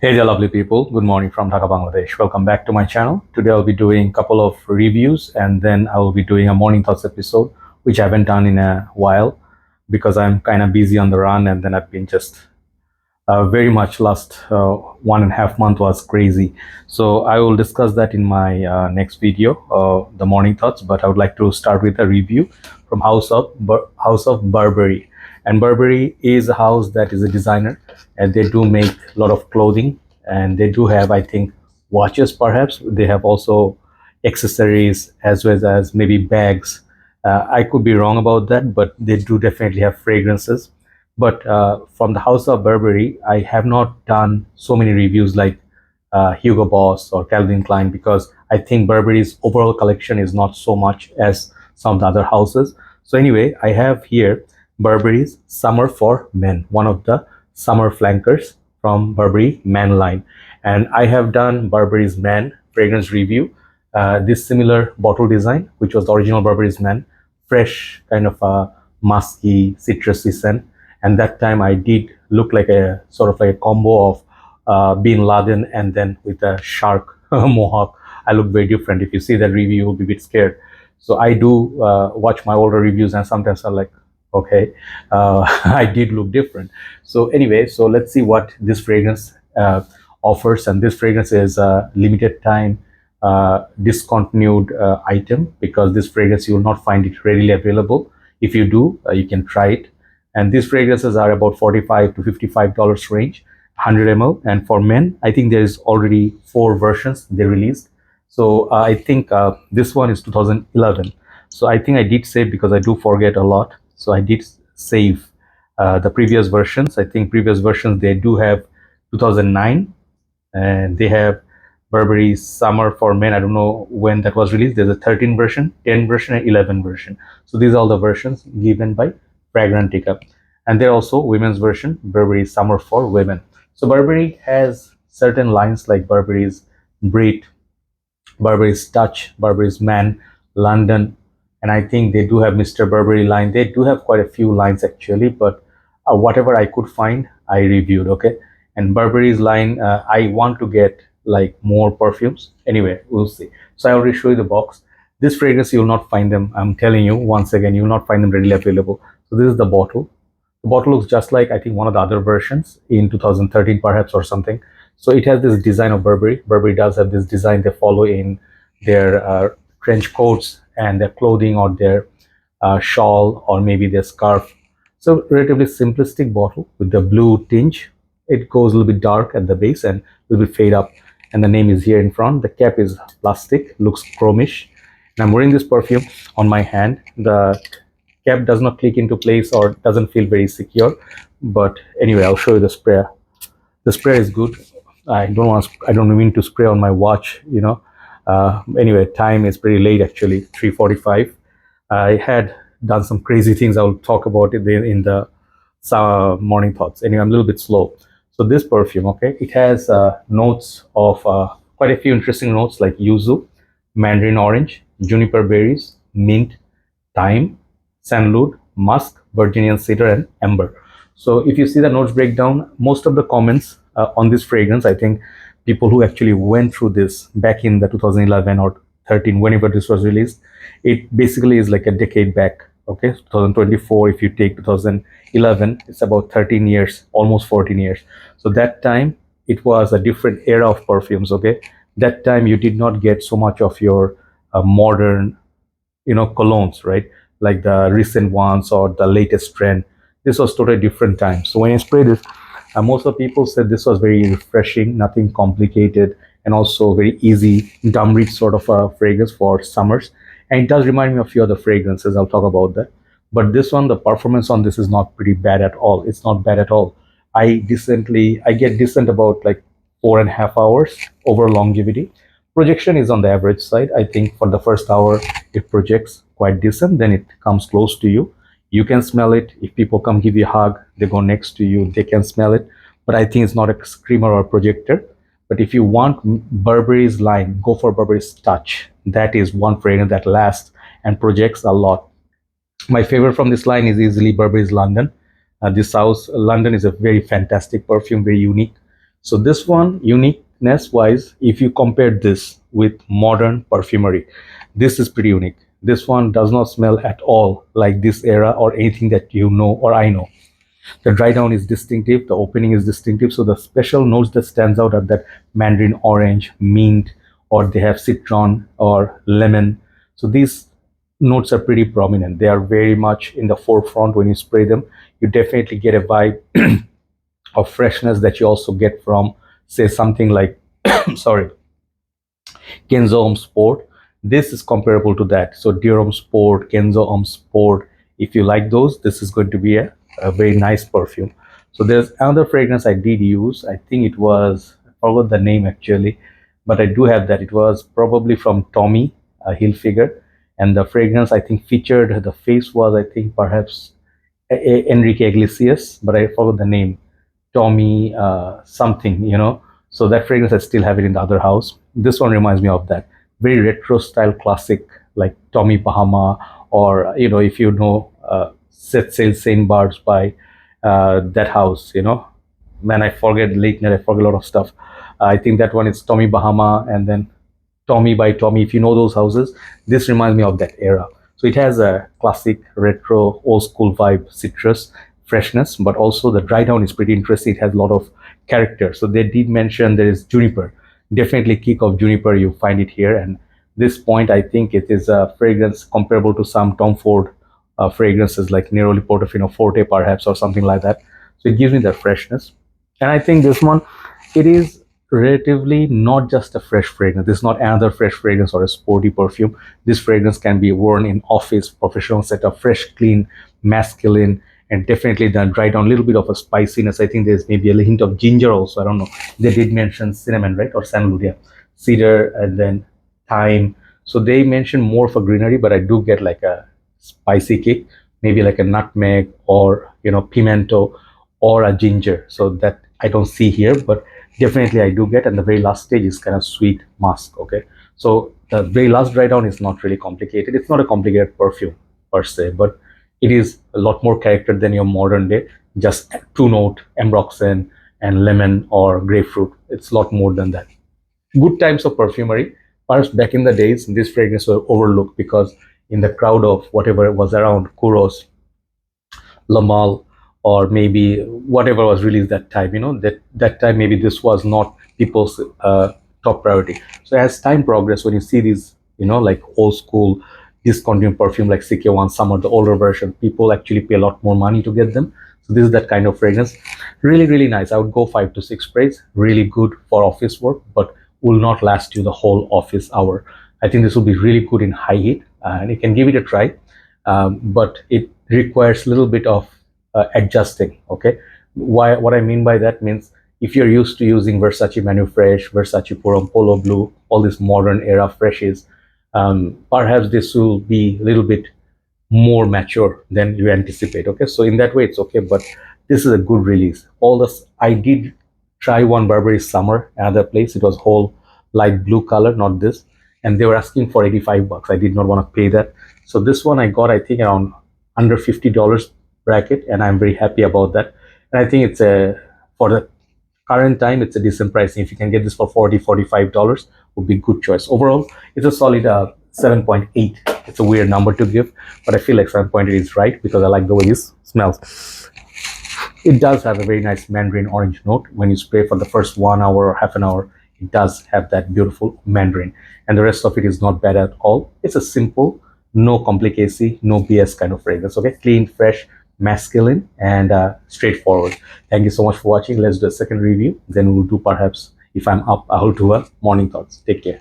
Hey there, lovely people. Good morning from Dhaka, Bangladesh. Welcome back to my channel. Today I'll be doing a couple of reviews and then I will be doing a morning thoughts episode, which I haven't done in a while because I'm kind of busy on the run and then I've been just very much last 1.5 months was crazy. So I will discuss that in my next video, the morning thoughts. But I would like to start with a review from House of Burberry. And Burberry is a house that is a designer, and they do make a lot of clothing, and they do have, I think, watches. Perhaps they have also accessories as well as maybe bags. I could be wrong about that, but they do definitely have fragrances. But from the House of Burberry, I have not done so many reviews like Hugo Boss or Calvin Klein because I think Burberry's overall collection is not so much as some of the other houses. So anyway, I have here Burberry's Summer for Men, one of the summer flankers from Burberry Man line. And I have done Burberry's Man fragrance review, this similar bottle design, which was the original Burberry's Man, fresh kind of a musky, citrusy scent. And that time I did look like a sort of like a combo of Bin Laden and then with a shark mohawk. I look very different. If you see that review, you'll be a bit scared. So I do watch my older reviews and sometimes I'm like, okay, I did look different. So anyway, so let's see what this fragrance offers. And this fragrance is a limited time discontinued item because this fragrance you will not find it readily available. If you do, you can try it. And these fragrances are about $45 to $55 range, 100 ml. And for men, I think there is already 4 versions they released. So I think this one is 2011. So I think I did save because I do forget a lot. So I did save the previous versions. I think previous versions, they do have 2009 and they have Burberry Summer for Men. I don't know when that was released. There's a 13 version, 10 version, and 11 version. So these are all the versions given by Fragrantica. And there are also women's version, Burberry Summer for Women. So Burberry has certain lines like Burberry's Brit, Burberry's Touch, Burberry's Man, London, and I think they do have Mr. Burberry line. They do have quite a few lines actually, but whatever I could find, I reviewed, okay? And Burberry's line, I want to get like more perfumes. Anyway, we'll see. So I already show you the box. This fragrance, you will not find them. I'm telling you, once again, you will not find them readily available. So this is the bottle. The bottle looks just like, I think, one of the other versions in 2013 perhaps or something. So it has this design of Burberry. Burberry does have this design they follow in their trench coats and their clothing or their shawl or maybe their scarf. So relatively simplistic bottle with the blue tinge. It goes a little bit dark at the base and a little bit fade up. And the name is here in front. The cap is plastic, looks chromish. And I'm wearing this perfume on my hand. The cap does not click into place or doesn't feel very secure. But anyway, I'll show you the spray. The spray is good. I don't mean to spray on my watch, you know. Anyway, time is pretty late actually, 3:45. I had done some crazy things. I'll talk about it in the morning thoughts. Anyway, I'm a little bit slow. So this perfume, okay, it has notes of quite a few interesting notes like yuzu, mandarin orange, juniper berries, mint, thyme, sandalwood, musk, Virginian cedar, and amber. So if you see the notes breakdown, most of the comments on this fragrance, I think people who actually went through this back in the 2011 or 13, whenever this was released, it basically is like a decade back. Okay, 2024, if you take 2011, it's about 13 years, almost 14 years. So that time it was a different era of perfumes. Okay, that time you did not get so much of your modern, you know, colognes, right? Like the recent ones or the latest trend. This was totally different time. So when I spray this, most of the people said this was very refreshing, nothing complicated, and also very easy, dumb reach sort of a fragrance for summers. And it does remind me of a few other fragrances. I'll talk about that. But this one, the performance on this is not pretty bad at all. It's not bad at all. I get decent about like 4.5 hours over longevity. Projection is on the average side. I think for the first hour, it projects quite decent. Then it comes close to you. You can smell it. If people come give you a hug, they go next to you, they can smell it. But I think it's not a screamer or a projector. But if you want Burberry's line, go for Burberry's Touch. That is one fragrance that lasts and projects a lot. My favorite from this line is easily Burberry's London. This house, London, is a very fantastic perfume, very unique. So this one, uniqueness wise, if you compare this with modern perfumery, this is pretty unique. This one does not smell at all like this era or anything that you know or I know. The dry down is distinctive, the opening is distinctive. So the special notes that stands out are that mandarin orange, mint, or they have citron or lemon. So these notes are pretty prominent. They are very much in the forefront when you spray them. You definitely get a vibe of freshness that you also get from, say, something like sorry, Kenzo Homme Sport. This is comparable to that. So Dior Homme Sport, Kenzo Homme Sport. If you like those, this is going to be a very nice perfume. So there's another fragrance I did use. I think it was, I forgot the name actually, but I do have that. It was probably from Tommy Hilfiger, and the fragrance I think featured, the face was I think perhaps Enrique Iglesias, but I forgot the name. Tommy something, you know. So that fragrance I still have it in the other house. This one reminds me of that very retro style classic like Tommy Bahama, or you know, if you know Set Sail Saint Bards by that house, you know. Man, I forget late night. I forget a lot of stuff. I think that one is Tommy Bahama, and then Tommy by Tommy. If you know those houses, this reminds me of that era. So it has a classic retro old school vibe, citrus freshness, but also the dry down is pretty interesting. It has a lot of character. So they did mention there is juniper. Definitely kick of juniper. You find it here, and this point I think it is a fragrance comparable to some Tom Ford fragrances like Neroli Portofino Forte perhaps, or something like that. So it gives me that freshness, and I think this one, it is relatively not just a fresh fragrance. This is not another fresh fragrance or a sporty perfume. This fragrance can be worn in office, professional setup, fresh, clean, masculine, and definitely the dry down, a little bit of a spiciness. I think there's maybe a hint of ginger also. I don't know. They did mention cinnamon, right? Or sandalwood, yeah. Cedar, and then thyme. So they mentioned more of a greenery, but I do get like a spicy kick, maybe like a nutmeg or, you know, pimento or a ginger. So that I don't see here, but definitely I do get. And the very last stage is kind of sweet musk. Okay, so the very last dry down is not really complicated. It's not a complicated perfume per se, but it is a lot more character than your modern day just two note ambroxan and lemon or grapefruit. It's a lot more than that. Good times of perfumery. Perhaps back in the days these fragrances were overlooked because in the crowd of whatever was around, Kuros, Lamal, or maybe whatever was released that time, you know, that time maybe this was not people's top priority. So as time progressed, when you see these, you know, like old school discontinued perfume like CK1 Summer, the older version, people actually pay a lot more money to get them. So this is that kind of fragrance. Really, really nice. I would go 5 to 6 sprays. Really good for office work, but will not last you the whole office hour. I think this will be really good in high heat, and you can give it a try, but it requires a little bit of adjusting. Okay, what I mean by that means if you're used to using Versace Manu Fresh, Versace Purum Polo Blue, all these modern era freshes, perhaps this will be a little bit more mature than you anticipate. Okay, so in that way it's okay, but this is a good release. All this, I did try one Burberry Summer, another place. It was whole light blue color, not this, and they were asking for 85 bucks. I did not want to pay that. So this one I got, I think, around under $50 bracket, and I'm very happy about that. And I think it's a, for the current time, it's a decent pricing. If you can get this for $45 would be good choice. Overall it's a solid 7.8. It's a weird number to give, but I feel like 7.8 is right because I like the way this smells. It does have a very nice mandarin orange note. When you spray for the first 1 hour or half an hour, it does have that beautiful mandarin, and the rest of it is not bad at all. It's a simple, no complicacy, no BS kind of fragrance. Okay, clean, fresh, masculine, and straightforward. Thank you so much for watching. Let's do a second review, then we'll do, perhaps if I'm up, I'll do a morning thoughts. Take care.